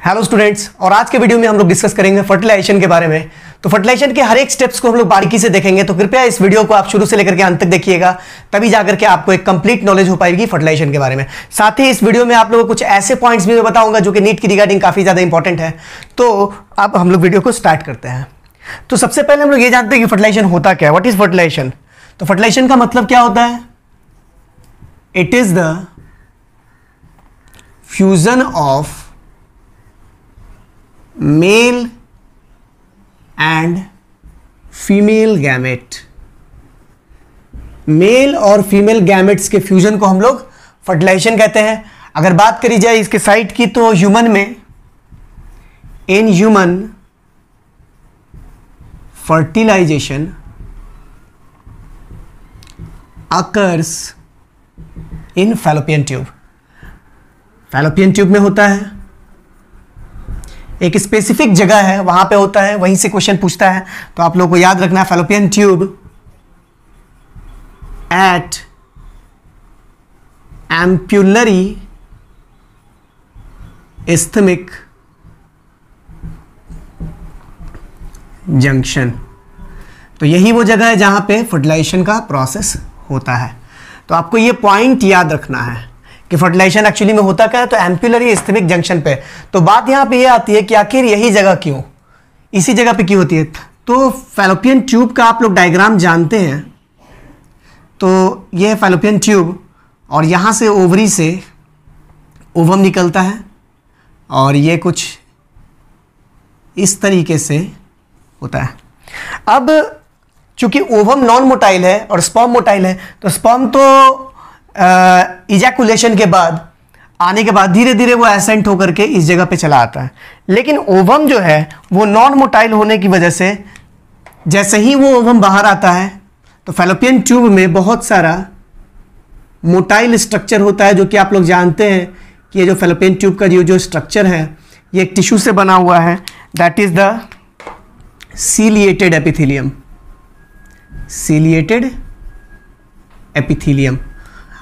Hello students, और आज के वीडियो में हम लोग डिस्कस करेंगे फर्टिलाइजेशन के बारे में। तो फर्टिलाइजेशन के हर एक स्टेप्स को हम लोग बारीकी से देखेंगे, तो कृपया इस वीडियो को आप शुरू से लेकर के अंत तक देखिएगा, तभी जाकर के आपको एक कंप्लीट नॉलेज हो पाएगी फर्टिलाइजेशन के बारे में। साथ ही इस वीडियो में आप लोगों को कुछ ऐसे पॉइंट्स भी मैं बताऊंगा जो कि नीट की रिगार्डिंग काफी ज्यादा इंपॉर्टेंट है। तो अब हम लोग वीडियो को स्टार्ट करते हैं। तो सबसे पहले हम लोग ये जानते हैं कि फर्टिलाइजेशन होता क्या है। What is fertilization? तो फर्टिलाइजेशन का मतलब क्या होता है? It is the fusion of male and female gamete. Male और फीमेल गैमेट्स के फ्यूजन को हम लोग फर्टिलाइजेशन कहते हैं। अगर बात करी जाए इसके साइट की, तो ह्यूमन में in human fertilization occurs in fallopian tube. Fallopian tube में होता है, एक स्पेसिफिक जगह है वहां पे होता है, वहीं से क्वेश्चन पूछता है। तो आप लोगों को याद रखना है fallopian tube at एम्प्यूलरी isthmic junction. तो यही वो जगह है जहां पे फर्टिलाइजेशन का प्रोसेस होता है। तो आपको ये पॉइंट याद रखना है कि फर्टिलाइजेशन एक्चुअली में होता क्या है। तो एम्प्यूलरी इस्थमिक जंक्शन पे। तो बात यहां पे ये आती है कि आखिर यही जगह क्यों, इसी जगह पे क्यों होती है। तो फैलोपियन ट्यूब का आप लोग डायग्राम जानते हैं। तो ये है फैलोपियन ट्यूब, और यहां से ओवरी से ओवम निकलता है, और ये कुछ इस तरीके से होता है। अब चूंकि ओवम नॉन मोटाइल है और स्पर्म मोटाइल है, तो स्पर्म तो इजैकुलेशन के बाद आने के बाद धीरे धीरे वो एसेंट होकर के इस जगह पे चला आता है। लेकिन ओवम जो है वो नॉन मोटाइल होने की वजह से जैसे ही वो ओवम बाहर आता है, तो फैलोपियन ट्यूब में बहुत सारा मोटाइल स्ट्रक्चर होता है, जो कि आप लोग जानते हैं कि ये जो फैलोपियन ट्यूब का जो स्ट्रक्चर है ये एक टिश्यू से बना हुआ है। That is the ciliated epithelium. Ciliated epithelium.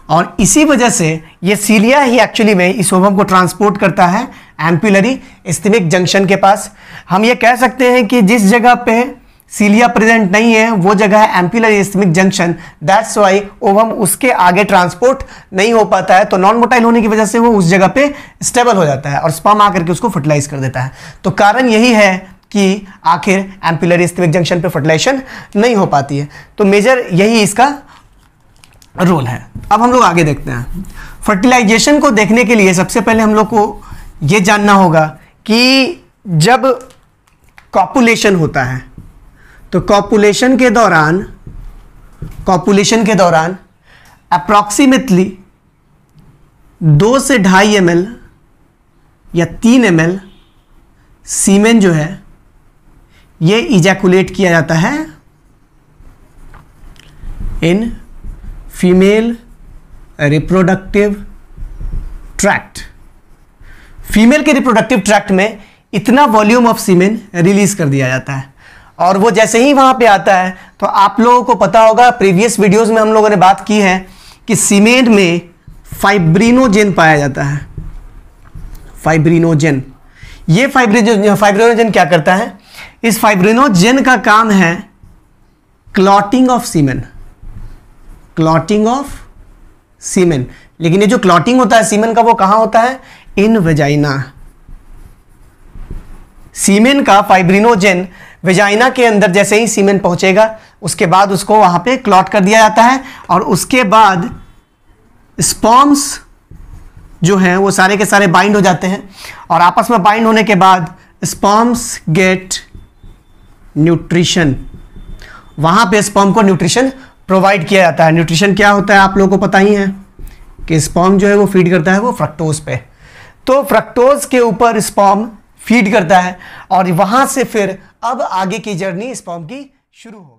और इसी वजह से ये सीलिया ही एक्चुअली में इस ओवम को ट्रांसपोर्ट करता है एम्प्यूलरी इस्थमिक जंक्शन के पास। हम ये कह सकते हैं कि जिस जगह पे सीलिया प्रेजेंट नहीं है वो जगह है एम्प्यूलरी isthmic junction. That's why ovum उसके आगे ट्रांसपोर्ट नहीं हो पाता है। तो नॉन मोटाइल होने की वजह से वो उस जगह पे स्टेबल हो जाता है और स्पर्म आकर के उसको फर्टिलाइज कर देता है। तो कारण यही है कि आखिर एम्प्यूलरी इस्थमिक जंक्शन पे फर्टिलाइजेशन नहीं हो पाती है। तो मेजर यही इसका रोल है। अब हम लोग आगे देखते हैं। फर्टिलाइजेशन को देखने के लिए सबसे पहले हम लोग को यह जानना होगा कि जब कॉपुलेशन होता है, तो कॉपुलेशन के दौरान अप्रॉक्सीमेटली 2 से 2.5 ml या 3 ml सीमेन जो है ये इजैकुलेट किया जाता है in female reproductive tract. Female के रिप्रोडक्टिव ट्रैक्ट में इतना वॉल्यूम ऑफ सीमेन रिलीज कर दिया जाता है, और वो जैसे ही वहां पे आता है, तो आप लोगों को पता होगा प्रीवियस वीडियोस में हम लोगों ने बात की है कि सीमेन में फाइब्रिनोजेन पाया जाता है। फाइब्रिनोजेन, ये फाइब्रिनोजेन क्या करता है? इस फाइब्रिनोजेन का काम है clotting of semen. Clotting of semen. लेकिन ये जो क्लॉटिंग होता है सीमेन का, वो कहां होता है? इन वेजाइना। सीमेन का फाइब्रिनोजेन वेजाइना के अंदर जैसे ही सीमेन पहुंचेगा, उसके बाद उसको वहां पे क्लॉट कर दिया जाता है, और उसके बाद स्पर्म्स जो हैं वो सारे के सारे बाइंड हो जाते हैं, और आपस में बाइंड होने के बाद स्पर्म्स गेट न्यूट्रिशन। वहां पे स्पर्म को न्यूट्रिशन प्रोवाइड किया जाता है। न्यूट्रिशन क्या होता है आप लोगों को पता ही है कि स्पर्म जो है वो फीड करता है वो फ्रक्टोज पे। तो फ्रक्टोज के ऊपर स्पर्म फीड करता है, और वहां से फिर अब आगे की जर्नी स्पर्म की शुरू हो।